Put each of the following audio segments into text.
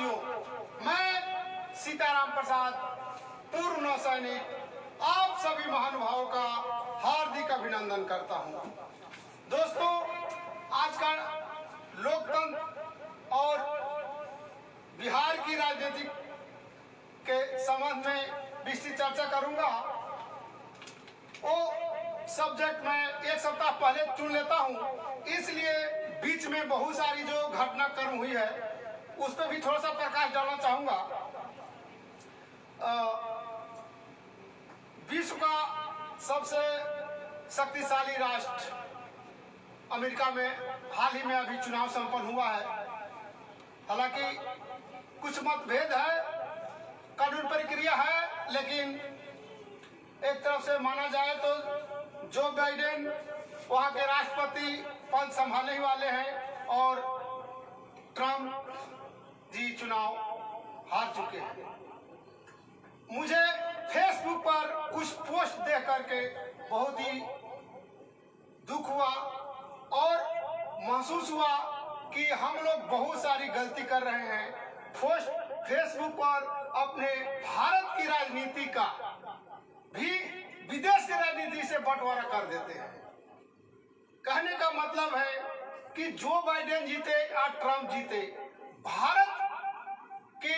वासियों, मैं सीताराम प्रसाद, पूर्व नौसैनिक, आप सभी महानुभावों का हार्दिक अभिनंदन करता हूं। दोस्तों, आज का लोकतंत्र और बिहार की राजनीति के संबंध में विस्तृत चर्चा करूंगा। वो सब्जेक्ट मैं एक सप्ताह पहले चुन लेता हूं, इसलिए बीच में बहुत सारी जो घटनाक्रम हुई है उस पर भी थोड़ा सा प्रकाश डालना चाहूंगा। विश्व का सबसे शक्तिशाली राष्ट्र अमेरिका में हाल ही में अभी चुनाव संपन्न हुआ है। हालांकि कुछ मतभेद है, कानून प्रक्रिया है, लेकिन एक तरफ से माना जाए तो जो बाइडेन वहां के राष्ट्रपति पद संभालने ही वाले हैं और ट्रम्प जी चुनाव हार चुके हैं। मुझे फेसबुक पर कुछ पोस्ट देख करके बहुत ही दुख हुआ और महसूस हुआ कि हम लोग बहुत सारी गलती कर रहे हैं। फेसबुक पर अपने भारत की राजनीति का भी विदेश की राजनीति से बंटवारा कर देते हैं। कहने का मतलब है कि जो बाइडेन जीते या ट्रम्प जीते, भारत के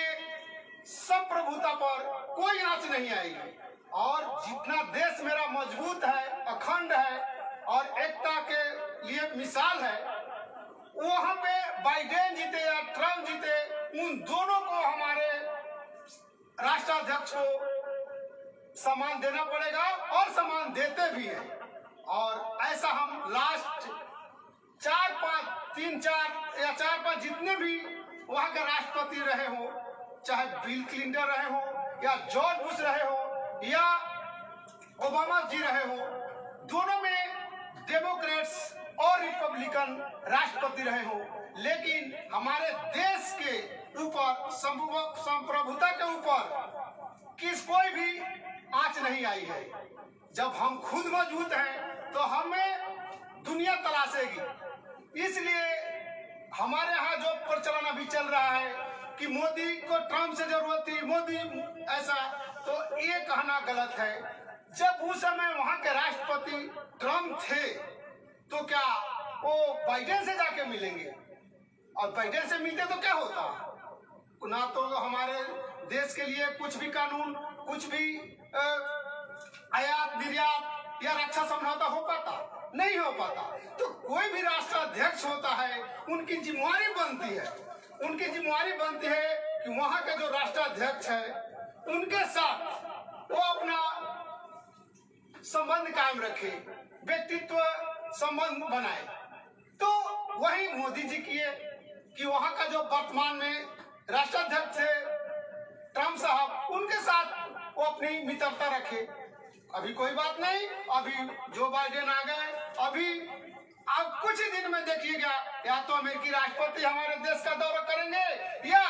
संप्रभुता पर कोई आंच नहीं आएगी और जितना देश मेरा मजबूत है, अखंड है और एकता के लिए मिसाल है, वहां पे बाइडेन जीते या ट्रम्प जीते, उन दोनों को हमारे राष्ट्राध्यक्ष को सम्मान देना पड़ेगा और सम्मान देते भी हैं। और ऐसा हम लास्ट 4-5 जितने भी वहां के राष्ट्रपति रहे हो, चाहे बिल क्लिंटन रहे हो या जॉर्ज बुश रहे हो या ओबामा जी रहे हो, दोनों में डेमोक्रेट्स और रिपब्लिकन राष्ट्रपति रहे हो, लेकिन हमारे देश के ऊपर संप्रभुता के ऊपर कोई भी आंच नहीं आई है। जब हम खुद मजबूत हैं तो हमें दुनिया तलाशेगी। इसलिए हमारे यहाँ जो प्रचलन अभी चल रहा है कि मोदी को ट्रम्प से जरूरत थी, मोदी ऐसा, तो ये कहना गलत है। जब उस समय वहां के राष्ट्रपति ट्रम्प थे तो क्या वो बाइडेन से जाके मिलेंगे? और बाइडेन से मिलते तो क्या होता? ना तो हमारे देश के लिए कुछ भी कानून, कुछ भी आयात निर्यात या रक्षा समझौता हो पाता, नहीं हो पाता। तो कोई भी राष्ट्राध्यक्ष होता है, उनकी जिम्मेवारी बनती है कि वहां के जो राष्ट्राध्यक्ष है उनके साथ वो अपना संबंध कायम रखे, व्यक्तित्व संबंध बनाए। तो वही मोदी जी किए कि वहां का जो वर्तमान में राष्ट्राध्यक्ष है ट्रम्प साहब, उनके साथ वो अपनी मित्रता रखे। अभी कोई बात नहीं, अभी जो बाइडेन आ गए, अभी आप कुछ ही दिन में देखिएगा, या तो अमेरिकी राष्ट्रपति हमारे देश का दौरा करेंगे या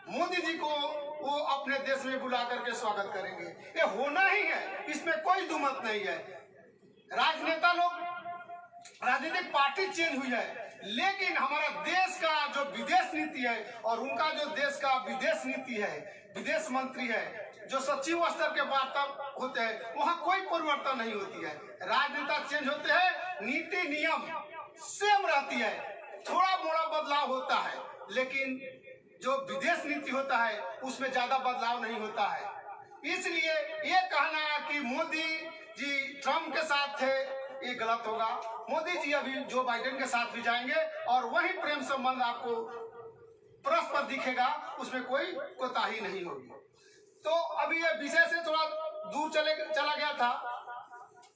मोदी जी को वो अपने देश में बुला करके स्वागत करेंगे। ये होना ही है, इसमें कोई दुमत नहीं है। राजनेता लोग, राजनीतिक पार्टी चेंज हुई है, लेकिन हमारा देश का जो विदेश नीति है और उनका जो देश का विदेश नीति है, विदेश मंत्री है, जो सचिव स्तर के वार्ता होते हैं, वहाँ कोई परिवर्तन नहीं होती है। राजनेता चेंज होते हैं, नीति नियम सेम रहती है, थोड़ा मोड़ा बदलाव होता है, लेकिन जो विदेश नीति होता है उसमें ज्यादा बदलाव नहीं होता है। इसलिए ये कहना कि मोदी जी ट्रम्प के साथ थे, ये गलत होगा। मोदी जी अभी जो बाइडेन के साथ भी जाएंगे और वही प्रेम संबंध आपको परस्पर दिखेगा, उसमें कोई कोताही नहीं होगी। तो अभी ये विषय से थोड़ा दूर चला गया था।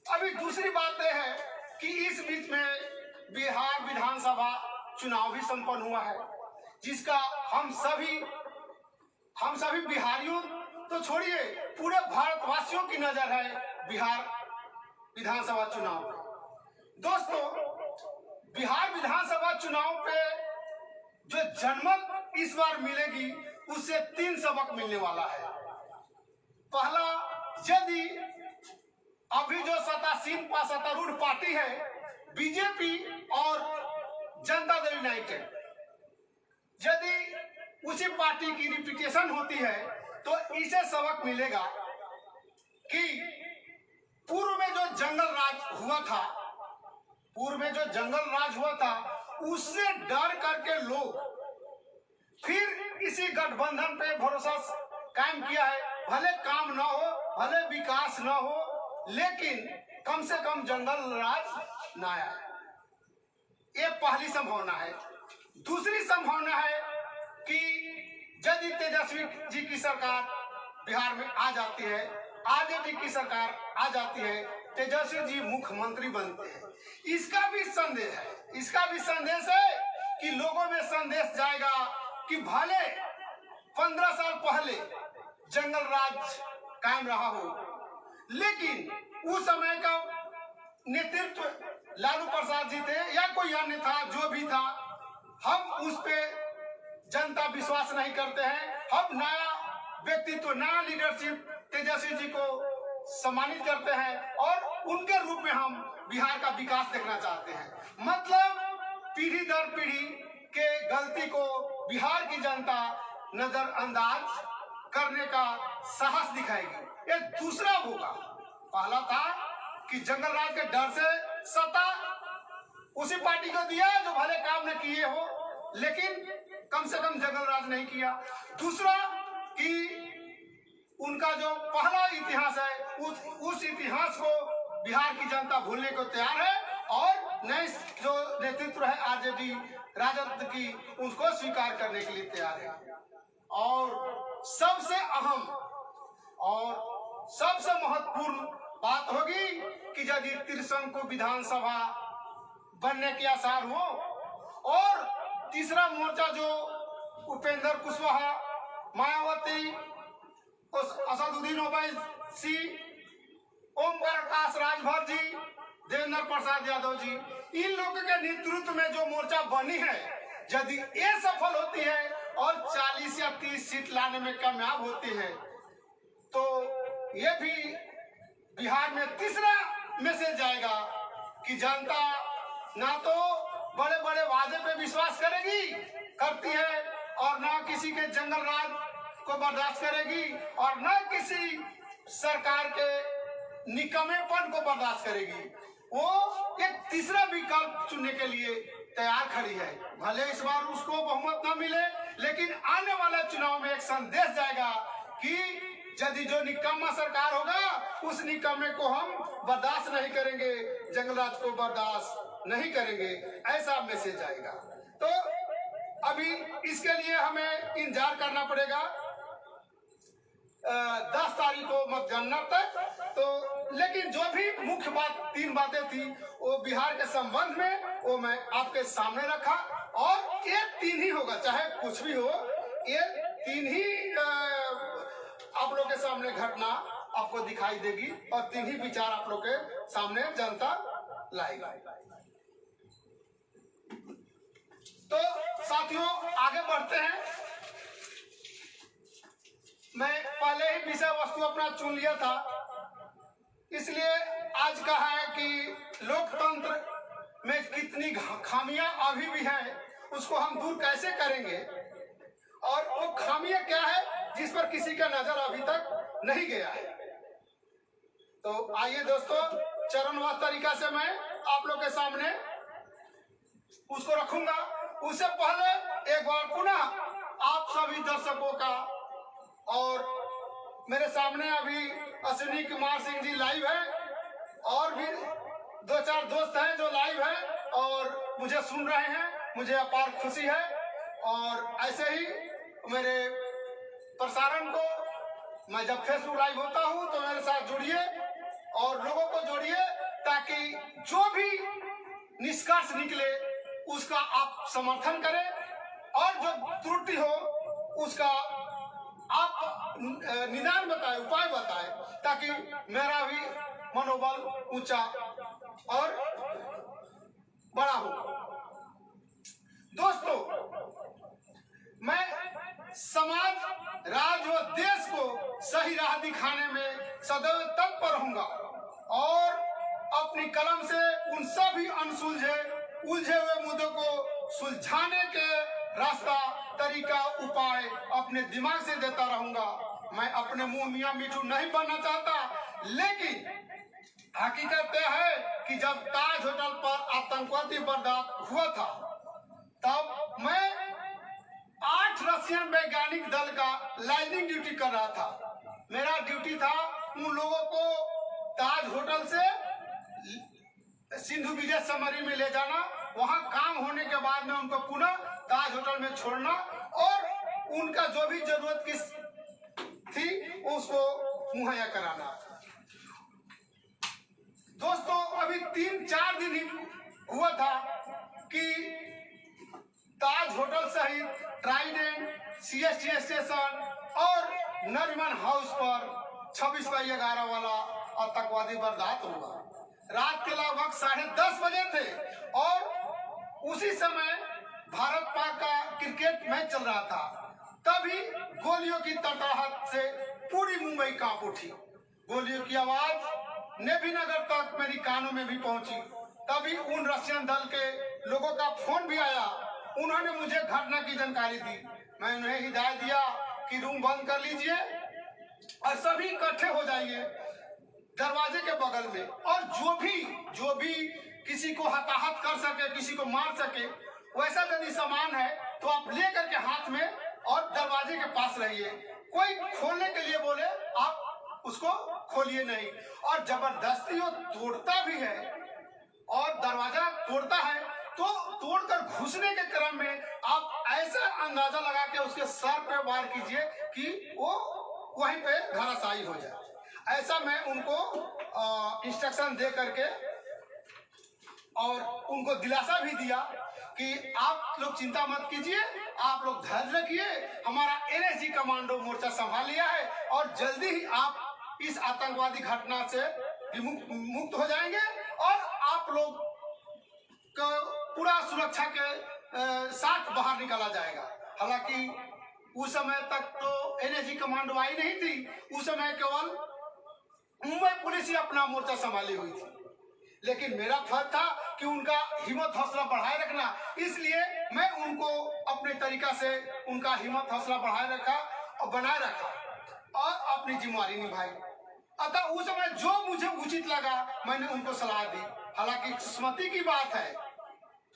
अभी दूसरी बात यह है कि इस बीच में बिहार विधानसभा चुनाव भी संपन्न हुआ है, जिसका हम सभी बिहारियों तो छोड़िए, पूरे भारतवासियों की नजर है बिहार विधानसभा चुनाव पे। दोस्तों, बिहार विधानसभा चुनाव पे जो जनमत इस बार मिलेगी, उससे 3 सबक मिलने वाला है। पहला, यदि अभी जो सत्तारूढ़ पार्टी है बीजेपी और जनता दल यूनाइटेड, यदि उसी पार्टी की रिपीटेशन होती है, तो इसे सबक मिलेगा कि पूर्व में जो जंगल राज हुआ था, उससे डर करके लोग फिर इसी गठबंधन पे भरोसा कायम किया है। भले काम ना हो, भले विकास ना हो, लेकिन कम से कम जंगल राज ना आए। ये पहली संभावना है। दूसरी संभावना है कि यदि तेजस्वी जी की सरकार बिहार में आ जाती है, आरजेडी की सरकार आ जाती है, तेजस्वी जी मुख्यमंत्री बनते हैं, इसका भी संदेश है कि लोगों में संदेश जाएगा कि भले 15 साल पहले जंगल राज कायम रहा हो, लेकिन उस समय का नेतृत्व लालू प्रसाद जी थे या कोई अन्य था, जो भी था, हम उस पे जनता विश्वास नहीं करते हैं। हम नया व्यक्तित्व, नया लीडरशिप तेजस्वी जी को सम्मानित करते हैं और उनके रूप में हम बिहार का विकास देखना चाहते हैं। मतलब पीढ़ी दर पीढ़ी के गलती को बिहार की जनता नजरअंदाज करने का साहस दिखाएगी। ये दूसरा होगा। पहला था कि जंगल राज के डर से सत्ता उसी पार्टी को दिया जो भले काम न किए हो, लेकिन कम से कम जंगल राज नहीं किया। दूसरा कि उनका जो पहला इतिहास है, उस इतिहास को बिहार की जनता भूलने को तैयार है और नए जो नेतृत्व है आरजेडी राजद की, उसको स्वीकार करने के लिए तैयार है। और सबसे अहम और सबसे महत्वपूर्ण बात होगी कि यदि त्रिशंकु विधानसभा बनने के आसार हो और तीसरा मोर्चा जो उपेंद्र कुशवाहा, मायावती, असदुद्दीन ओवैसी, ओम प्रकाश राजभर जी, देवेंद्र प्रसाद यादव जी, इन लोगों के नेतृत्व में जो मोर्चा बनी है, यदि ये सफल होती है और 40 या 30 सीट लाने में कामयाब होती है, तो ये भी बिहार में तीसरा मैसेज जाएगा कि जनता ना तो बड़े बड़े वादे पे विश्वास करती है और ना किसी के जंगल राज को बर्दाश्त करेगी और ना किसी सरकार के निकम्मेपन को बर्दाश्त करेगी। वो एक तीसरा विकल्प चुनने के लिए तैयार खड़ी है। भले इस बार उसको बहुमत न मिले, लेकिन आने वाले चुनाव में एक संदेश जाएगा कि यदि जो निकम्मा सरकार होगा, उस निकम्मे को हम बर्दाश्त नहीं करेंगे, जंगलराज को बर्दाश्त नहीं करेंगे, ऐसा मैसेज आएगा। तो अभी इसके लिए हमें इंतजार करना पड़ेगा 10 तारीख को मतगणना तक। तो लेकिन जो भी मुख्य बात 3 बातें थी वो बिहार के संबंध में, वो मैं आपके सामने रखा और ये 3 ही होगा, चाहे कुछ भी हो, ये 3 ही आप लोग के सामने घटना आपको दिखाई देगी और 3 ही विचार आप लोग के सामने जनता लाएगा। तो साथियों आगे बढ़ते हैं। मैं पहले ही विषय वस्तु अपना चुन लिया था, इसलिए आज कहा है कि लोकतंत्र में कितनी खामियां अभी भी हैं, उसको हम दूर कैसे करेंगे और वो खामियां क्या है जिस पर किसी का नजर अभी तक नहीं गया है। तो आइए दोस्तों, चरणवार तरीका से मैं आप लोग के सामने उसको रखूंगा। उससे पहले एक बार पुनः आप सभी दर्शकों का, और मेरे सामने अभी अश्विनी कुमार सिंह जी लाइव है और भी 2-4 दोस्त हैं जो लाइव हैं और मुझे सुन रहे हैं, मुझे अपार खुशी है। और ऐसे ही मेरे प्रसारण को, मैं जब फेसबुक लाइव होता हूं तो मेरे साथ जुड़िए और लोगों को जोड़िए, ताकि जो भी निष्कर्ष निकले उसका आप समर्थन करें और जो त्रुटि हो उसका आप निदान बताएं, उपाय बताएं, ताकि मेरा भी मनोबल ऊंचा और बड़ा हो। दोस्तों, मैं समाज, राज्य और देश को सही राह दिखाने में सदैव तत्पर रहूंगा और अपनी कलम से उन सभी उलझे हुए मुद्दों को सुलझाने के रास्ता तरीका उपाय अपने दिमाग से देता रहूंगा। मैं अपने मुंह मियां मिठू नहीं बनना चाहता, लेकिन हकीकत यह है कि जब ताज होटल पर आतंकवादी वारदात हुआ था, तब मैं 8 रशियन वैज्ञानिक दल का लाइनिंग ड्यूटी कर रहा था। मेरा ड्यूटी था उन लोगों को ताज होटल से सिंधु विजय समरी में ले जाना, वहां काम होने के बाद में उनको पुनः ताज होटल में छोड़ना और उनका जो भी जरूरत की थी उसको मुहैया कराना। दोस्तों, अभी 3-4 दिन ही हुआ था कि ताज होटल सहित ट्राइडेंट, CST स्टेशन और नरीमन हाउस पर 26/11 वाला आतंकवादी वारदात हुआ। रात के लगभग 10:30 बजे थे और उसी समय भारत पाक का क्रिकेट मैच चल रहा था। तभी गोलियों की तड़तड़ाहट से पूरी मुंबई कांप उठी। गोलियों की आवाज नेभी नगर तक मेरी कानों में भी पहुंची। तभी उन रशियन दल के लोगों का फोन भी आया। उन्होंने मुझे घटना की जानकारी दी। मैं उन्हें हिदायत दिया कि रूम बंद कर लीजिए और सभी इकट्ठे हो जाइए दरवाजे के बगल में, और जो भी किसी को हताहत कर सके, किसी को मार सके, वैसा यदि सामान है तो आप ले करके हाथ में और दरवाजे के पास रहिए। कोई खोलने के लिए बोले आप उसको खोलिए नहीं। और जबरदस्ती वो तोड़ता भी है और दरवाजा तोड़ता है तो तोड़कर घुसने के क्रम में आप ऐसा अंदाजा लगा के उसके सर पे वार कीजिए कि वो वहीं पे धराशायी हो जाए। ऐसा मैं उनको इंस्ट्रक्शन दे करके और उनको दिलासा भी दिया कि आप लोग चिंता मत कीजिए, आप लोग धैर्य रखिए, हमारा NSG कमांडो मोर्चा संभाल लिया है और जल्दी ही आप इस आतंकवादी घटना से मुक्त हो जाएंगे और आप लोग को पूरा सुरक्षा के साथ बाहर निकाला जाएगा। हालांकि उस समय तक तो NSG कमांडो आई नहीं थी, उस समय केवल मुंबई पुलिस ही अपना मोर्चा संभाली हुई थी। लेकिन मेरा फर्ज था कि उनका हिम्मत हौसला बढ़ाए रखना, इसलिए मैं उनको अपने तरीका से उनका हिम्मत हौसला बढ़ाए रखा और बनाए रखा और अपनी जिम्मेदारी निभाई। अतः उस समय जो मुझे उचित लगा मैंने उनको सलाह दी। हालांकि किस्मती की बात है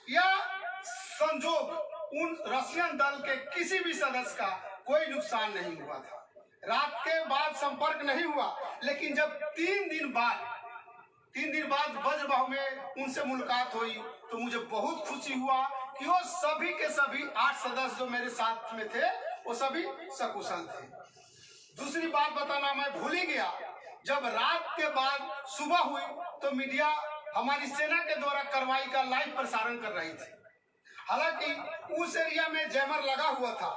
या संजोग, उन रशियन दल के किसी भी सदस्य का कोई नुकसान नहीं हुआ था। रात के बाद संपर्क नहीं हुआ, लेकिन जब 3 दिन बाद वज्रबाहु में उनसे मुलाकात हुई तो मुझे बहुत खुशी हुआ कि वो सभी के सभी 8 सदस्य जो मेरे साथ में थे वो सभी सकुशल थे। दूसरी बात बताना मैं भूल ही गया, जब रात के बाद सुबह हुई तो मीडिया हमारी सेना के द्वारा कार्रवाई का लाइव प्रसारण कर रही थी। हालांकि उस एरिया में जैमर लगा हुआ था,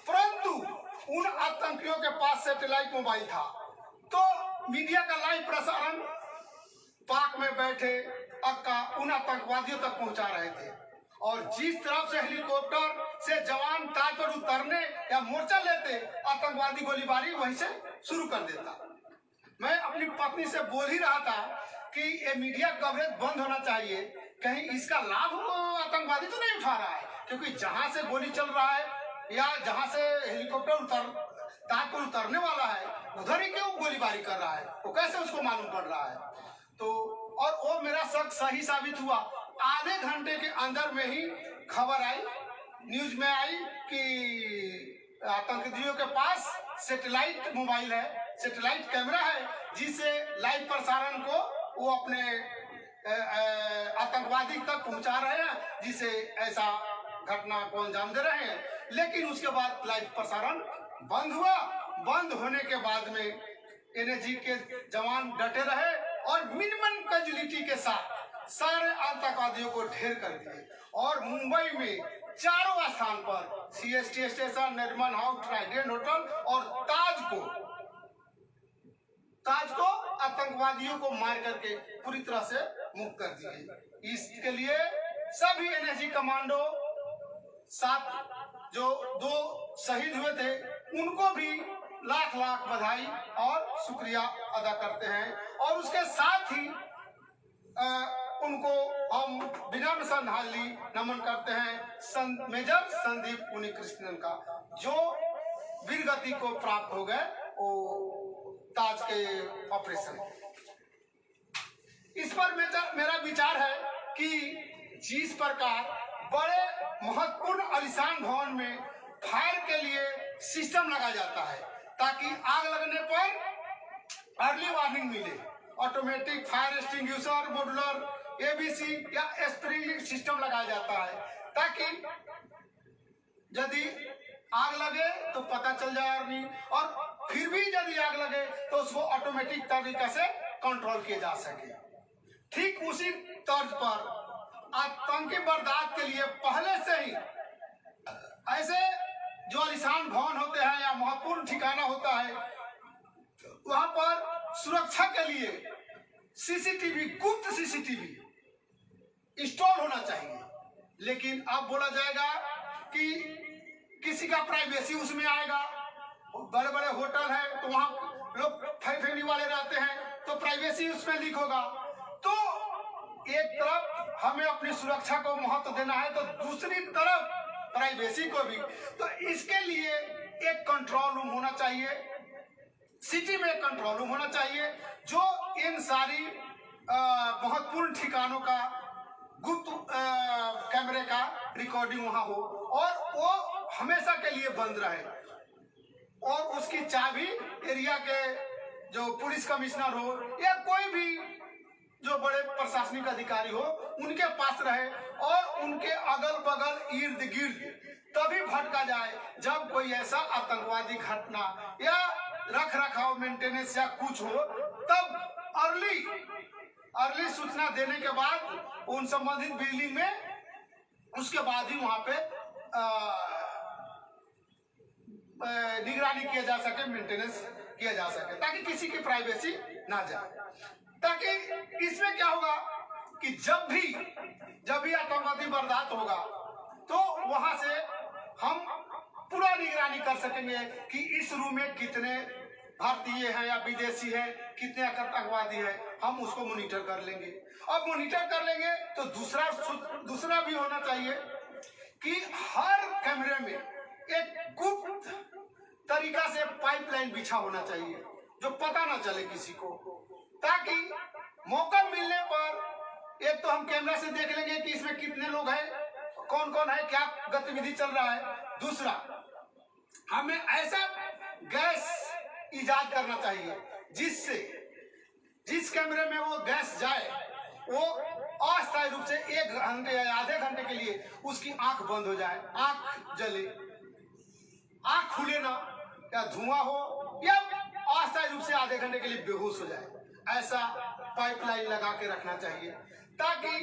परंतु उन आतंकियों के पास सैटेलाइट मोबाइल था, तो मीडिया का लाइव प्रसारण पाक में बैठे अक्का उन आतंकवादियों तक पहुंचा रहे थे। और जिस तरफ से हेलीकॉप्टर से जवान ताज पर उतरने या मोर्चा लेते, आतंकवादी गोलीबारी वहीं से शुरू कर देता। मैं अपनी पत्नी से बोल ही रहा था कि ये मीडिया कवरेज बंद होना चाहिए, कहीं इसका लाभ आतंकवादी तो नहीं उठा रहा है, क्योंकि जहां से गोली चल रहा है या जहां से हेलीकॉप्टर ताज पर उतरने वाला है उधर ही क्यों गोलीबारी कर रहा है, वो कैसे उसको मालूम पड़ रहा है। तो और वो मेरा शक सही साबित हुआ। आधे घंटे के अंदर में ही खबर आई, न्यूज में आई कि आतंकवादियों के पास सैटेलाइट मोबाइल है, सैटेलाइट कैमरा है, जिससे लाइव प्रसारण को वो अपने आतंकवादी तक पहुंचा रहे हैं, जिसे ऐसा घटना को अंजाम दे रहे हैं। लेकिन उसके बाद लाइव प्रसारण बंद हुआ। बंद होने के बाद में NSG के जवान डटे रहे और मिनिमम कैजुअलिटी के साथ सारे आतंकवादियों को ढेर कर दिए और मुंबई में चारों स्थान पर CST station, Nariman house, Trident hotel और ताज को आतंकवादियों को मार करके पूरी तरह से मुक्त कर दिए। इसके लिए सभी NSG कमांडो, साथ जो 2 शहीद हुए थे, उनको भी लाख लाख बधाई और शुक्रिया अदा करते हैं। और उसके साथ ही उनको हम विनम्र श्रद्धांजलि नमन करते हैं मेजर संदीप उन्नीकृष्णन का, जो वीर गति को प्राप्त हो गए वो ताज के ऑपरेशन। इस पर मेरा विचार है कि जिस प्रकार बड़े महत्वपूर्ण आलीशान भवन में फायर के लिए सिस्टम लगाया जाता है ताकि आग लगने पर अर्ली वार्निंग मिले, automatic fire extinguisher, modular ABC या स्प्रिंकलर सिस्टम लगाया जाता है ताकि यदि आग लगे तो पता चल जाए अर्ली, और फिर भी यदि आग लगे तो उसको ऑटोमेटिक तरीका से कंट्रोल किया जा सके। ठीक उसी तर्ज पर आतंकी बर्दाश्त के लिए पहले से ही ऐसे जो आलीशान भवन होते हैं या महत्वपूर्ण ठिकाना होता है वहां पर सुरक्षा के लिए सीसीटीवी, गुप्त सीसीटीवी इंस्टॉल होना चाहिए। लेकिन अब बोला जाएगा कि किसी का प्राइवेसी उसमें आएगा, बड़े बड़े होटल है तो वहां लोग फैमिली वाले रहते हैं तो प्राइवेसी उसमें लीक होगा। तो एक तरफ हमें अपनी सुरक्षा को महत्व देना है तो दूसरी तरफ प्राइवेसी को भी, तो इसके लिए एक कंट्रोल रूम होना चाहिए, सिटी में एक कंट्रोल रूम होना चाहिए जो इन सारी महत्वपूर्ण ठिकानों का गुप्त कैमरे का रिकॉर्डिंग वहां हो और वो हमेशा के लिए बंद रहे, और उसकी चाबी एरिया के जो पुलिस कमिश्नर हो या कोई भी जो बड़े प्रशासनिक अधिकारी हो उनके पास रहे, और उनके अगल बगल इर्द गिर्द तभी भटका जाए जब कोई ऐसा आतंकवादी घटना या रख रखाव मेंटेनेंस या कुछ हो, तब अर्ली सूचना देने के बाद उन संबंधित बिल्डिंग में उसके बाद ही वहां पे निगरानी किया जा सके, मेंटेनेंस किया जा सके ताकि किसी की प्राइवेसी ना जाए। ताकि इसमें क्या होगा कि जब भी आतंकवादी बर्दाश्त होगा तो वहां से हम पूरा निगरानी कर सकेंगे कि इस रूम में कितने भारतीय हैं या विदेशी हैं, कितने आतंकवादी हैं, हम उसको मॉनिटर कर लेंगे। अब मॉनिटर कर लेंगे तो दूसरा भी होना चाहिए कि हर कैमरे में एक गुप्त तरीका से पाइपलाइन बिछा होना चाहिए जो पता ना चले किसी को, ताकि मौका मिलने पर एक तो हम कैमरा से देख लेंगे कि इसमें कितने लोग हैं, कौन कौन है, क्या गतिविधि चल रहा है। दूसरा, हमें ऐसा गैस इजाद करना चाहिए जिससे जिस कैमरे में वो गैस जाए वो अस्थायी रूप से 1 घंटे या आधे घंटे के लिए उसकी आंख बंद हो जाए, आंख जले, आंख खुले ना, या धुआं हो या अस्थायी रूप से आधे घंटे के लिए बेहोश हो जाए। ऐसा पाइपलाइन लगा के रखना चाहिए ताकि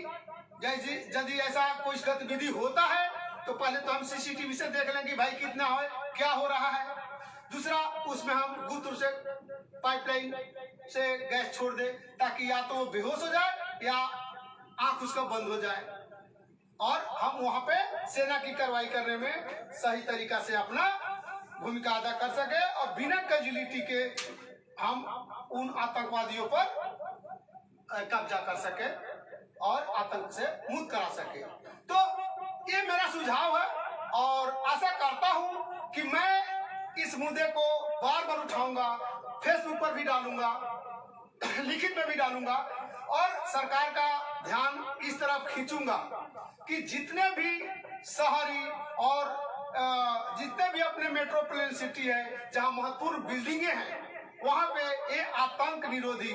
यदि ऐसा कोई गतिविधि होता है तो पहले तो हम सीसीटीवी से देख लेंगे भाई कितना है, क्या हो रहा है। दूसरा, उसमें हम गुप्त रूप से पाइपलाइन से गैस छोड़ दे ताकि या तो वो बेहोश हो जाए या आंख उसका बंद हो जाए, और हम वहां पे सेना की कार्रवाई करने में सही तरीका से अपना भूमिका अदा कर सके और बिना कैजुअलिटी के हम उन आतंकवादियों पर कब्जा कर सके और आतंक से मुक्त करा सके। तो ये मेरा सुझाव है और आशा करता हूं कि मैं इस मुद्दे को बार बार उठाऊंगा, फेसबुक पर भी डालूंगा, लिखित में भी डालूंगा, और सरकार का ध्यान इस तरफ खींचूंगा कि जितने भी शहरी और जितने भी अपने मेट्रोपोलिटन सिटी है जहां महत्वपूर्ण बिल्डिंगे हैं वहां पे ये आतंक निरोधी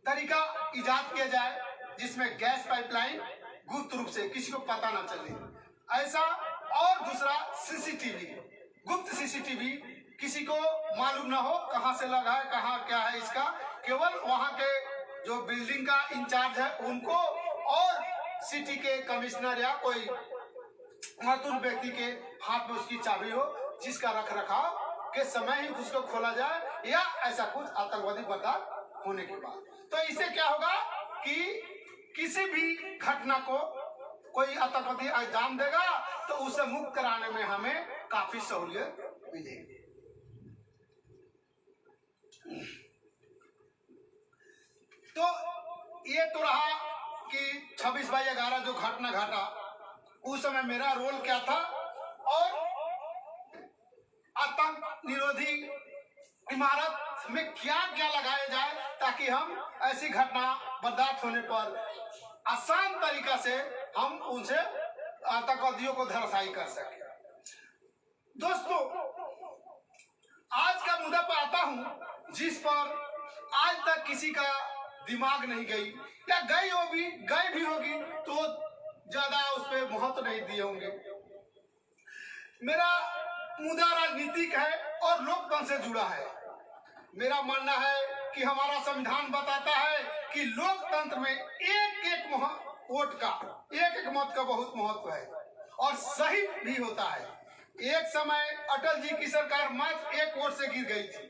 तरीका इजाद किया जाए जिसमें गैस पाइपलाइन गुप्त रूप से किसी को पता ना चले ऐसा, और दूसरा सीसीटीवी, गुप्त सीसीटीवी, किसी को मालूम ना हो कहां से लगा है, कहां क्या है इसका, केवल वहां के जो बिल्डिंग का इंचार्ज है उनको और सिटी के कमिश्नर या कोई महत्वपूर्ण व्यक्ति के हाथ में उसकी चाबी हो जिसका रख रखाव के समय ही उसको खोला जाए या ऐसा कुछ आतंकवादी बर्दाश्त होने के बाद। तो इससे क्या होगा कि किसी भी घटना को कोई आतंकवादी अंजाम देगा तो उसे मुक्त कराने में हमें काफी सहूलियत मिलेगी। तो ये तो रहा कि 26/11 जो घटना घटा, उस समय मेरा रोल क्या था और आतंक निरोधी इमारत में क्या क्या लगाया जाए ताकि हम ऐसी घटना बर्दाश्त होने पर आसान तरीका से हम उनसे आतंकवादियों को धराशायी कर सके। दोस्तों, आज का मुद्दा पर आता हूं जिस पर आज तक किसी का दिमाग नहीं गई या गई भी होगी तो ज्यादा उस पर महत्व नहीं दिए होंगे। मेरा मुद्दा राजनीतिक है और लोकतंत्र से जुड़ा है। मेरा मानना है कि हमारा संविधान बताता है कि लोकतंत्र में एक एक वोट का, एक एक मत का बहुत महत्व है और सही भी होता है। एक समय अटल जी की सरकार मात्र एक वोट से गिर गई थी।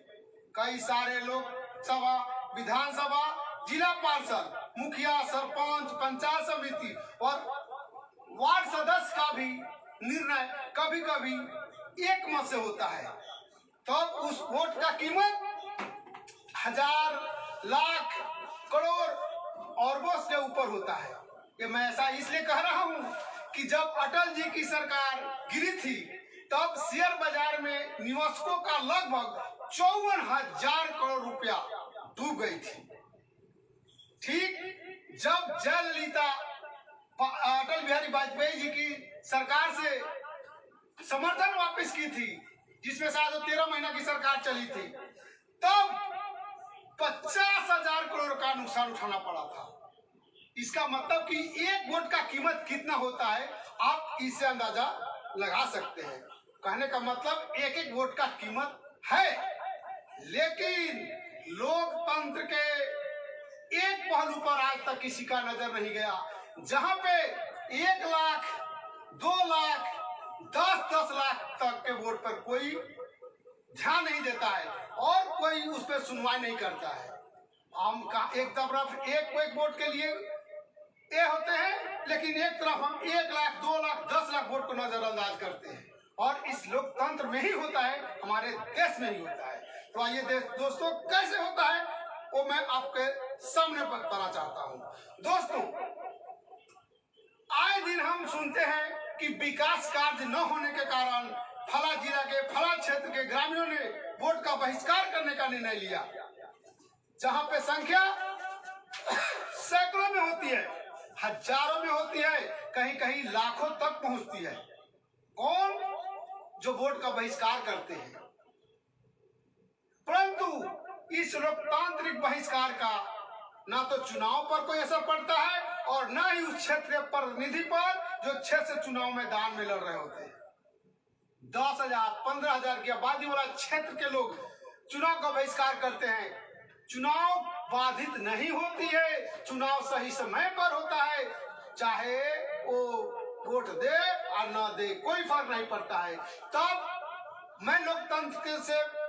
कई सारे लोकसभा, विधानसभा, जिला पार्षद, मुखिया, सरपंच, पंचायत समिति और वार्ड सदस्य का भी निर्णय कभी कभी एक मत से होता है। तो उस वोट का कीमत हजार, लाख, करोड़, अरबों के ऊपर होता है। ये मैं ऐसा इसलिए कह रहा हूँ कि जब अटल जी की सरकार गिरी थी तब शेयर बाजार में निवेशकों का लगभग 54,000 करोड़ रुपया डूब गई थी। ठीक जब जयललिता अटल बिहारी वाजपेयी जी की सरकार से समर्थन वापस की थी, जिसमें शायद 13 महीना की सरकार चली थी, तब 50,000 करोड़ का नुकसान उठाना पड़ा था। इसका मतलब कि एक वोट का कीमत कितना होता है आप इससे अंदाजा लगा सकते हैं। कहने का मतलब एक एक वोट का कीमत है, लेकिन लोकतंत्र के एक पहलू पर आज तक किसी का नजर नहीं गया, जहां पे 1 लाख, 2 लाख, 10-10 लाख तक के वोट पर कोई ध्यान नहीं देता है और कोई उस पर सुनवाई नहीं करता है। हम का एक तरफ एक वोट के लिए ये होते हैं, लेकिन एक तरफ हम 1 लाख, 2 लाख, 10 लाख वोट को नजरअंदाज करते हैं और इस लोकतंत्र में ही होता है, हमारे देश में ही होता है। तो आइए दोस्तों, कैसे होता है वो मैं आपके सामने बताना चाहता हूँ। दोस्तों, आए दिन हम सुनते हैं कि विकास कार्य न होने के कारण फला जिला के, फला क्षेत्र के ग्रामीणों ने वोट का बहिष्कार करने का निर्णय लिया, जहां पे संख्या सैकड़ों में होती है, हजारों में होती है, कहीं कहीं लाखों तक पहुंचती है। कौन? जो वोट का बहिष्कार करते हैं। परंतु इस लोकतांत्रिक बहिष्कार का ना तो चुनाव पर कोई असर पड़ता है और ना ही उस क्षेत्र के प्रतिनिधि पर जो क्षेत्र से चुनाव मैदान में लड़ रहे होते हैं। 10,000, 15,000 की आबादी वाला क्षेत्र के लोग चुनाव का बहिष्कार करते हैं। चुनाव बाधित नहीं होती है, चुनाव सही समय पर होता है, चाहे वो वोट दे और न दे, कोई फर्क नहीं पड़ता है। तब मैं लोकतंत्र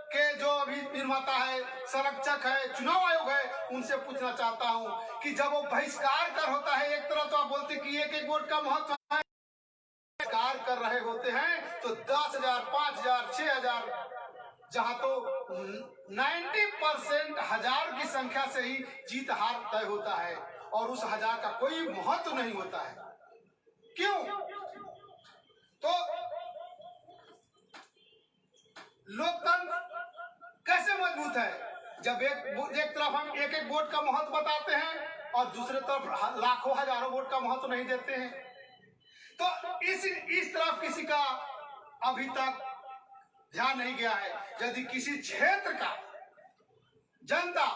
के जो अभी निर्माता है, संरक्षक है, चुनाव आयोग है, उनसे पूछना चाहता हूं कि जब वो बहिष्कार कर होता है, एक तरह तो आप बोलते कि एक एक वोट का महत्व है, बहिष्कार कर रहे होते हैं तो 10,000, 5,000, 6,000, जहां तो 90% हजार की संख्या से ही जीत हार तय होता है और उस हजार का कोई महत्व नहीं होता है। क्यों? तो लोकतंत्र कैसे मजबूत है जब एक तरफ हम एक एक वोट का महत्व बताते हैं और दूसरे तरफ लाखों हजारों वोट का महत्व नहीं देते हैं। तो इस तरफ किसी का अभी तक ध्यान नहीं गया है। यदि किसी क्षेत्र का जनता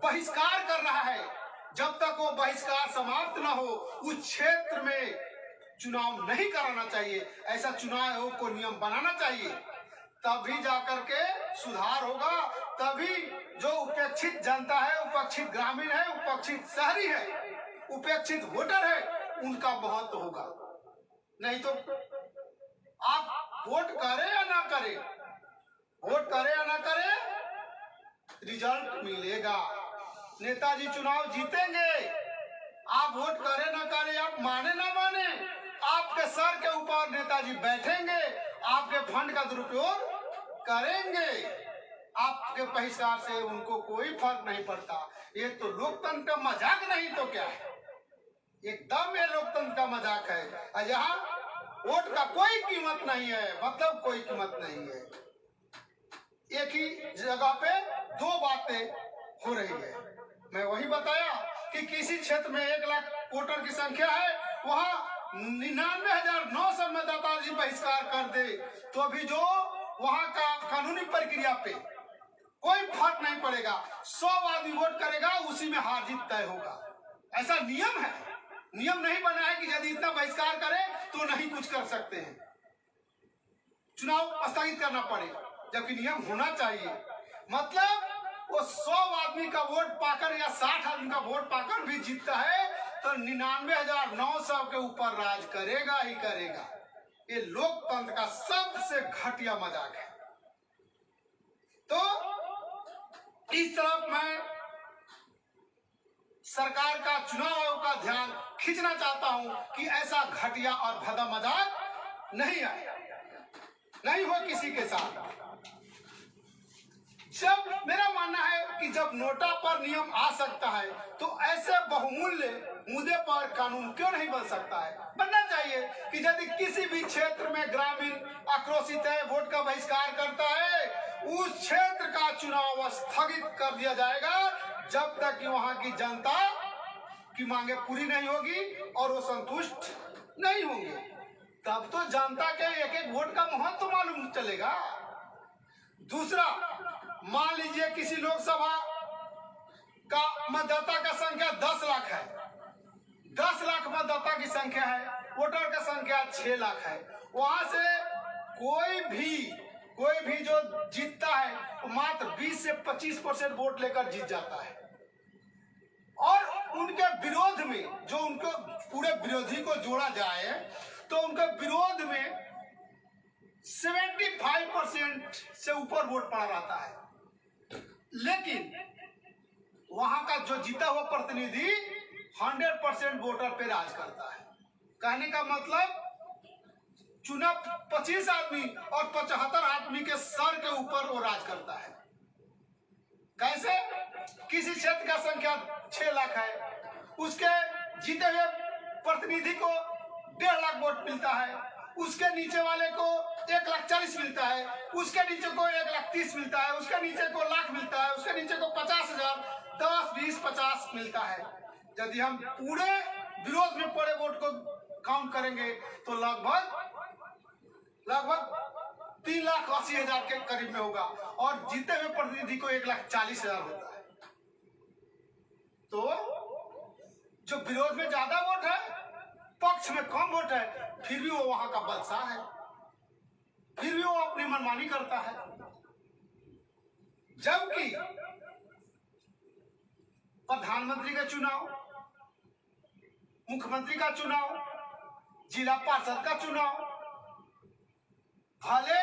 बहिष्कार कर रहा है, जब तक वो बहिष्कार समाप्त ना हो उस क्षेत्र में चुनाव नहीं कराना चाहिए। ऐसा चुनाव आयोग को नियम बनाना चाहिए, तभी जाकर के सुधार होगा। तभी जो उपेक्षित जनता है, उपेक्षित ग्रामीण है, उपेक्षित शहरी है, उपेक्षित वोटर है, उनका महत्व होगा। नहीं तो आप वोट करें या ना करें, वोट करे या ना करे, रिजल्ट मिलेगा। नेताजी चुनाव जीतेंगे, आप वोट करे ना करे, आप माने ना माने, आपके सर के ऊपर नेताजी बैठेंगे, आपके फंड का दुरुपयोग करेंगे। आपके बहिष्कार से उनको कोई फर्क नहीं पड़ता। ये तो लोकतंत्र का मजाक नहीं तो क्या है, एकदम ये लोकतंत्र का मजाक है। और यहाँ वोट का कोई कीमत नहीं है, मतलब कोई कीमत नहीं है। एक ही जगह पे दो बातें हो रही है। मैं वही बताया कि किसी क्षेत्र में 1 लाख वोटर की संख्या है, वहाँ 99,900 मतदाता जी बहिष्कार कर दे तो अभी जो वहाँ का कानूनी प्रक्रिया पे कोई फर्क नहीं पड़ेगा। 100 आदमी वोट करेगा, उसी में हार जीत तय होगा। ऐसा नियम है, नियम नहीं बना है कि यदि इतना बहिष्कार करे तो नहीं कुछ कर सकते हैं, चुनाव स्थगित करना पड़े, जबकि नियम होना चाहिए। मतलब वो 100 आदमी का वोट पाकर या 60 आदमी का वोट पाकर भी जीतता है तो 99,900 के ऊपर राज करेगा ही करेगा। ये लोकतंत्र का सबसे घटिया मजाक है। तो इस तरफ मैं सरकार का, चुनाव आयोग का ध्यान खींचना चाहता हूं कि ऐसा घटिया और भद्दा मजाक नहीं आए, नहीं हो किसी के साथ। जब मेरा मानना है कि जब नोटा पर नियम आ सकता है तो ऐसे बहुमूल्य मुद्दे पर कानून क्यों नहीं बन सकता है? बनना चाहिए कि यदि किसी भी क्षेत्र में ग्रामीण आक्रोशित है, वोट का बहिष्कार करता है, उस क्षेत्र का चुनाव स्थगित कर दिया जाएगा जब तक कि वहां की जनता की मांगे पूरी नहीं होगी और वो संतुष्ट नहीं होंगे। तब तो जनता के एक एक वोट का महत्व तो मालूम चलेगा। दूसरा, मान लीजिए किसी लोकसभा का मतदाता का संख्या 10 लाख है, 10 लाख मतदाता की संख्या है, वोटर का संख्या 6 लाख है। वहां से कोई भी जो जीतता है वो मात्र 20 से 25% वोट लेकर जीत जाता है। और उनके विरोध में जो उनको पूरे विरोधी को जोड़ा जाए तो उनके विरोध में 75% से ऊपर वोट पड़ा रहता है, लेकिन वहां का जो जीता हुआ प्रतिनिधि 100% वोटर पे राज करता है। कहने का मतलब चुना 25 आदमी और 75 आदमी के सर के ऊपर वो राज करता है। कैसे? किसी क्षेत्र का संख्या 6 लाख है, उसके जीते हुए प्रतिनिधि को 1.5 लाख वोट मिलता है, उसके नीचे वाले को 1,40,000 मिलता है, उसके नीचे को 1,30,000 मिलता है, उसके नीचे को लाख मिलता है, उसके नीचे को 50,000, 10, 20, 50 मिलता है। यदि हम पूरे विरोध में पड़े वोट को काउंट करेंगे तो लगभग 3,80,000 के करीब में होगा और जीते हुए प्रतिनिधि को 1,40,000 होता है। तो जो विरोध में ज्यादा वोट है, पक्ष में कम वोट है, फिर भी वो वहां का बादशाह है, फिर भी वो अपनी मनमानी करता है। जबकि प्रधानमंत्री का चुनाव, मुख्यमंत्री का चुनाव, जिला पार्षद का चुनाव, भले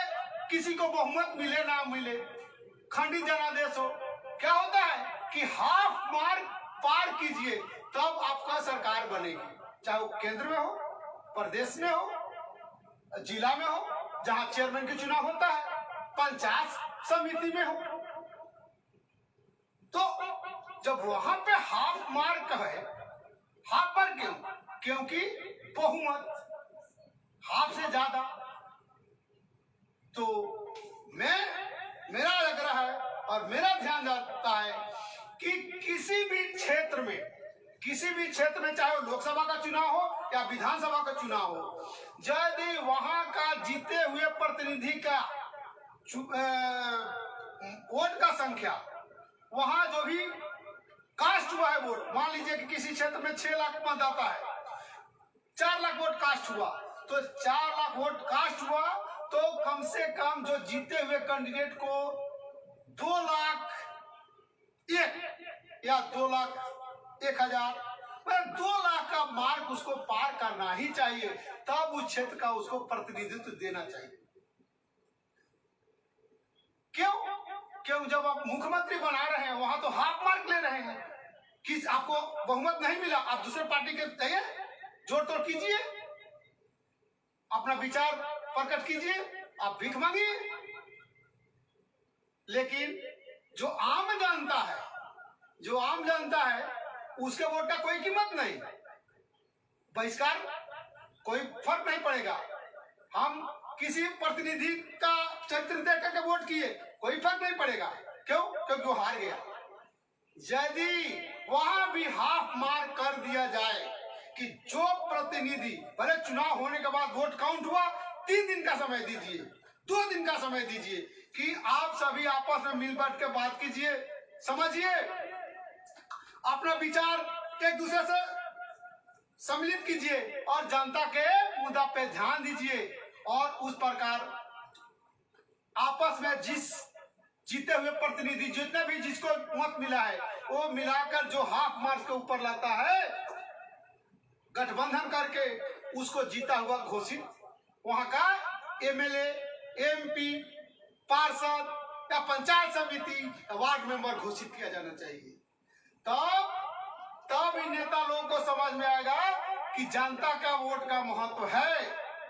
किसी को बहुमत मिले ना मिले, खंडित जनादेश हो, क्या होता है कि हाफ मार्क पार कीजिए तब आपका सरकार बनेगी, चाहे वो केंद्र में हो, प्रदेश में हो, जिला में हो, जहां चेयरमैन का चुनाव होता है, पंचायत समिति में हो। तो जब वहां पे हाफ मार्क है, हाफ पर क्यों? क्योंकि बहुमत हाफ से ज्यादा। तो मेरा लग रहा है और मेरा ध्यान जाता है कि किसी भी क्षेत्र में चाहे वो लोकसभा का चुनाव हो या विधानसभा का चुनाव हो, यदि वहां का जीते हुए प्रतिनिधि का वोट का संख्या, वहां जो भी कास्ट हुआ है वोट, मान लीजिए कि किसी क्षेत्र में 6 लाख मतदाता है, 4 लाख वोट कास्ट हुआ, तो 4 लाख वोट कास्ट हुआ तो कम से कम जो जीते हुए कैंडिडेट को 2,01,000 या 2,01,000, 2 लाख का मार्क उसको पार करना ही चाहिए, तब उस क्षेत्र का उसको प्रतिनिधित्व देना चाहिए। क्यों जब आप मुख्यमंत्री बना रहे हैं वहां तो हाफ मार्क ले रहे हैं कि आपको बहुमत नहीं मिला, आप दूसरे पार्टी के चाहिए, जोड़ तोड़ कीजिए, अपना विचार प्रकट कीजिए, आप भीख मांगिए। लेकिन जो आम जनता है जो आम जनता है उसके वोट का कोई कीमत नहीं, बहिष्कार कोई फर्क नहीं पड़ेगा। हम किसी प्रतिनिधि का चरित्र देख करके वोट किए, कोई फर्क नहीं पड़ेगा। क्यों? क्योंकि वो हार गया। यदि वहां भी हाफ मार कर दिया जाए कि जो प्रतिनिधि, भले चुनाव होने के बाद वोट काउंट हुआ, 3 दिन का समय दीजिए, 2 दिन का समय दीजिए कि आप सभी आपस में मिल बैठ के बात कीजिए, समझिए, अपना विचार एक दूसरे से सम्मिलित कीजिए और जनता के मुद्दा पे ध्यान दीजिए और उस प्रकार आपस में जिस जीते हुए प्रतिनिधि, जितने भी जिसको मत मिला है, वो मिलाकर जो हाफ मार्क्स के ऊपर लाता है, गठबंधन करके उसको जीता हुआ घोषित वहां का एमएलए, एमपी, पार्षद या पंचायत समिति या वार्ड मेंबर घोषित किया जाना चाहिए। तब इन नेता लोगों को समझ में आएगा कि जनता का वोट का महत्व है,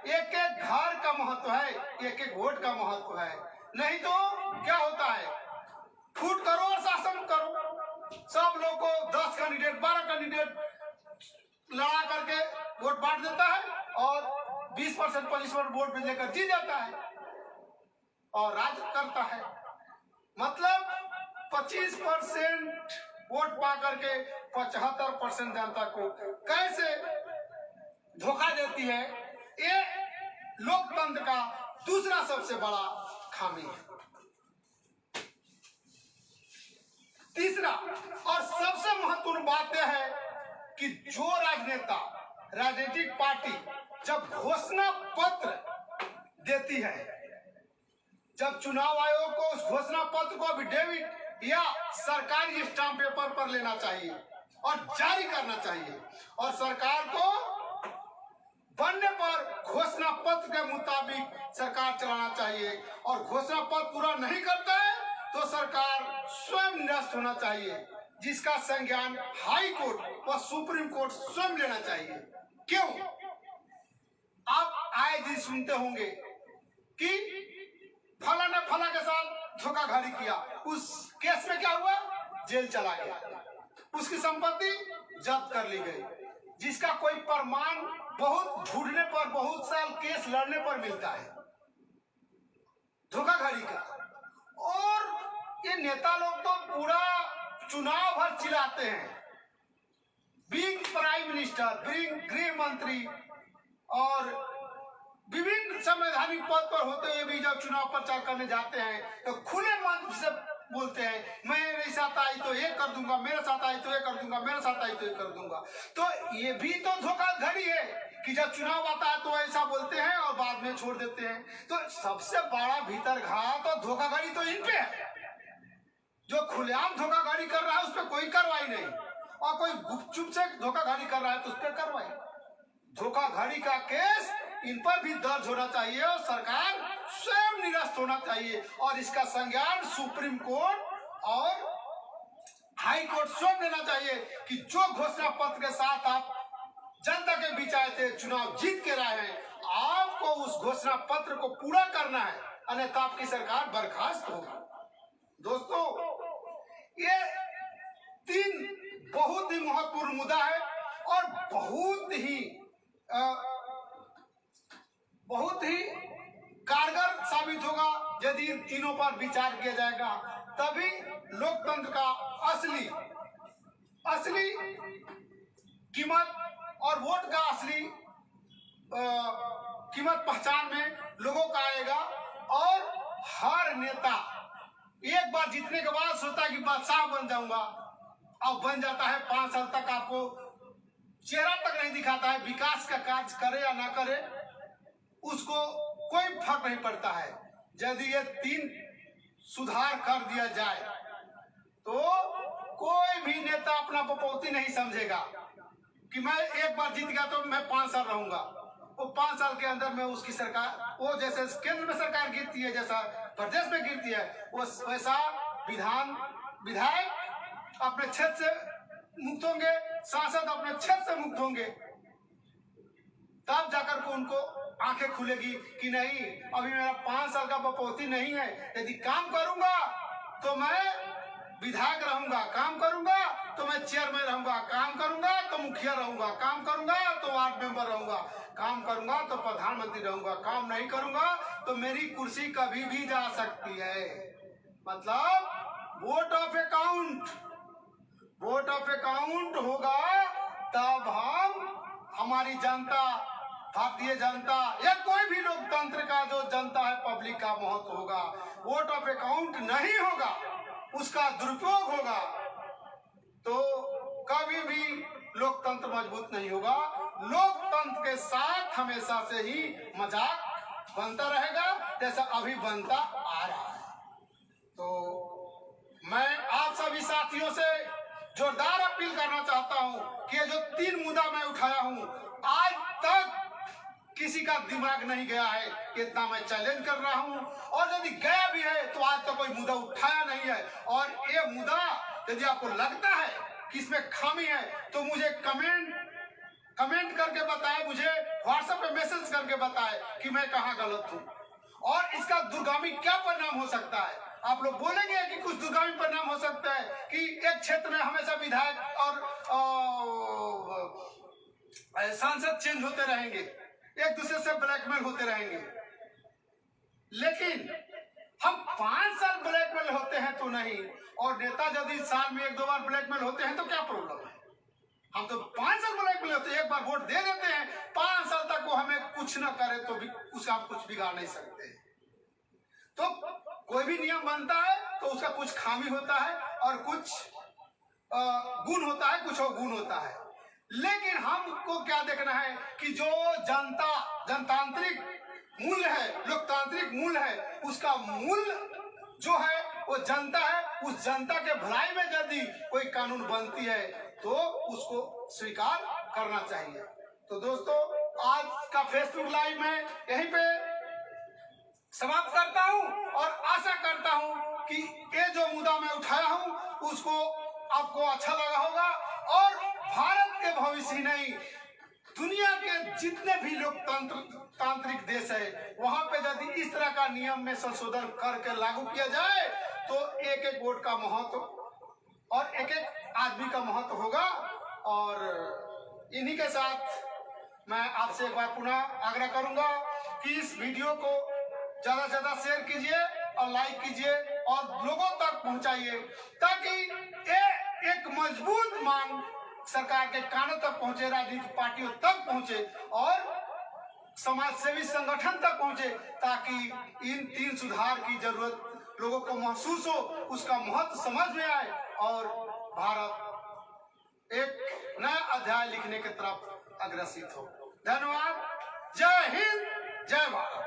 एक एक घर का महत्व है, एक एक वोट का महत्व है। नहीं तो क्या होता है, फूट करो और शासन करो, सब लोग को 10 कैंडिडेट 12 कैंडिडेट लड़ा करके वोट बांट देता है और 20% 25% वोट में लेकर जीत जाता है और राज करता है। मतलब 25% वोट पा करके 75% जनता को कैसे धोखा देती है, ये लोकतंत्र का दूसरा सबसे बड़ा खामी है। तीसरा और सबसे महत्वपूर्ण बात यह है कि जो राजनेता, राजनीतिक पार्टी जब घोषणा पत्र देती है, जब चुनाव आयोग को उस घोषणा पत्र को एफिडेविट या सरकारी स्टाम्प पेपर पर लेना चाहिए और जारी करना चाहिए और सरकार को बनने पर घोषणा पत्र के मुताबिक सरकार चलाना चाहिए और घोषणा पत्र पूरा नहीं करता है तो सरकार स्वयं निरस्त होना चाहिए, जिसका संज्ञान हाई कोर्ट व सुप्रीम कोर्ट स्वयं लेना चाहिए। क्यों? आप आए दिन सुनते होंगे कि फला ने फला के साथ धोखाधड़ी किया, उस केस में क्या हुआ, जेल चला गया, उसकी संपत्ति जब्त कर ली गई, जिसका कोई प्रमाण बहुत ढूंढने पर, बहुत साल केस लड़ने पर मिलता है धोखाधड़ी का। और ये नेता लोग तो पूरा चुनाव भर चिल्लाते हैं, बीइंग प्राइम मिनिस्टर, बीइंग गृह मंत्री और विभिन्न संवैधानिक पद पर होते हुए भी जब चुनाव प्रचार करने जाते हैं तो खुले मन से बोलते हैं, मैं मेरे साथ आई तो ये कर दूंगा, मेरे साथ आई तो ये कर दूंगा, मेरे साथ आई तो ये कर दूंगा। तो ये भी तो धोखाधड़ी है कि जब चुनाव आता है तो ऐसा बोलते हैं और बाद में छोड़ देते हैं। तो सबसे बड़ा भीतर घात और धोखाधड़ी तो इन पे है। जो खुलेआम धोखाधड़ी कर रहा है उस पर कोई कार्रवाई नहीं, और कोई गुपचुप से धोखाधड़ी कर रहा है तो उस पर कार्रवाई। धोखाधड़ी का केस इन पर भी दर्ज होना चाहिए और सरकार स्वयं निरस्त होना चाहिए और इसका संज्ञान सुप्रीम कोर्ट और हाई कोर्ट स्वयं लेना चाहिए कि जो घोषणा पत्र के साथ आप जनता के बीच आए थे, चुनाव जीत के रहे हैं, आपको उस घोषणा पत्र को पूरा करना है, अन्यथा आपकी सरकार बर्खास्त होगी। दोस्तों, ये 3 बहुत ही महत्वपूर्ण मुद्दा है और बहुत ही कारगर साबित होगा यदि इन तीनों पर विचार किया जाएगा, तभी लोकतंत्र का असली कीमत और वोट का असली कीमत पहचान में लोगों का आएगा। और हर नेता एक बार जीतने के बाद सोचता है कि बादशाह बन जाऊंगा, अब बन जाता है, 5 साल तक आपको चेहरा तक नहीं दिखाता है, विकास का कार्य करे या ना करे उसको कोई फर्क नहीं पड़ता है। यदि ये 3 सुधार कर दिया जाए तो कोई भी नेता अपना बपौती नहीं समझेगा कि मैं एक बार जीत गया तो मैं 5 साल रहूंगा। वो 5 साल के अंदर में उसकी सरकार, वो जैसे केंद्र में सरकार गिरती है, जैसा प्रदेश में गिरती है, वैसा विधायक अपने क्षेत्र से मुक्त होंगे, सांसद अपने क्षेत्र से मुक्त होंगे, तब जाकर को उनको आंखें खुलेगी कि नहीं, अभी मेरा 5 साल का बपौती नहीं है, यदि काम करूंगा तो मैं विधायक रहूंगा काम करूंगा, तो मैं चेयरमैन रहूंगा काम करूंगा, तो मुखिया रहूंगा काम करूंगा, तो वार्ड मेंबर रहूंगा काम करूंगा, तो प्रधानमंत्री रहूंगा काम नहीं करूंगा तो मेरी कुर्सी कभी भी जा सकती है। मतलब वोट ऑफ अकाउंट होगा तब हमारी जनता, भारतीय जनता या कोई भी लोकतंत्र का जो जनता है, पब्लिक का महत्व होगा। वोट ऑफ अकाउंट नहीं होगा, उसका दुरुपयोग होगा तो कभी भी लोकतंत्र मजबूत नहीं होगा। लोकतंत्र के साथ हमेशा से ही मजाक बनता रहेगा, जैसा अभी बनता आ रहा है। तो मैं आप सभी साथियों से जोरदार अपील करना चाहता हूं कि ये जो 3 मुद्दा मैं उठाया हूं, आज तक किसी का दिमाग नहीं गया है। इतना मैं चैलेंज कर रहा हूं, और यदि गया भी है तो आज तक कोई मुद्दा उठाया नहीं है। और ये मुद्दा यदि आपको लगता है कि इसमें खामी है तो मुझे कमेंट करके बताए, मुझे व्हाट्सएप पे मैसेज करके बताए कि मैं कहाँ गलत हूँ और इसका दूरगामी क्या परिणाम हो सकता है। आप लोग बोलेंगे कि कुछ दूरगामी परिणाम हो सकता है कि एक क्षेत्र में हमेशा विधायक और सांसद चेंज होते रहेंगे, एक दूसरे से ब्लैकमेल होते रहेंगे। लेकिन हम 5 साल ब्लैकमेल होते हैं तो नहीं, और नेता यदि साल में 1-2 बार ब्लैकमेल होते हैं तो क्या प्रॉब्लम है। हम तो 5 साल ब्लैकमेल होते हैं, एक बार वोट दे देते हैं, 5 साल तक वो हमें कुछ न करे तो भी उसका हम कुछ बिगाड़ नहीं सकते। तो कोई भी नियम बनता है तो उसका कुछ खामी होता है और कुछ गुण होता है, कुछ अवगुण होता है। लेकिन हमको क्या देखना है कि जो जनतांत्रिक मूल्य है, लोकतांत्रिक मूल्य है, उसका मूल्य जो है वो जनता है। उस जनता के भलाई में यदि कोई कानून बनती है तो उसको स्वीकार करना चाहिए। तो दोस्तों, आज का फेसबुक लाइव में यहीं पे समाप्त करता हूं और आशा करता हूं कि ये जो मुद्दा मैं उठाया हूं उसको आपको अच्छा लगा होगा। और भारत के भविष्य नहीं, दुनिया के जितने भी लोकतांत्रिक देश है वहां पे यदि इस तरह का नियम में संशोधन करके लागू किया जाए तो एक वोट का महत्व और एक आदमी का महत्व होगा। और इन्हीं के साथ मैं आपसे एक बार पुनः आग्रह करूंगा कि इस वीडियो को ज्यादा से ज्यादा शेयर कीजिए और लाइक कीजिए और लोगों तक पहुंचाइए, ताकि ये एक मजबूत मांग सरकार के कानों तक पहुंचे, राजनीतिक पार्टियों तक पहुंचे और समाज सेवी संगठन तक पहुंचे, ताकि इन 3 सुधार की जरूरत लोगों को महसूस हो, उसका महत्व समझ में आए और भारत एक नया अध्याय लिखने की तरफ अग्रसित हो। धन्यवाद। जय हिंद, जय भारत।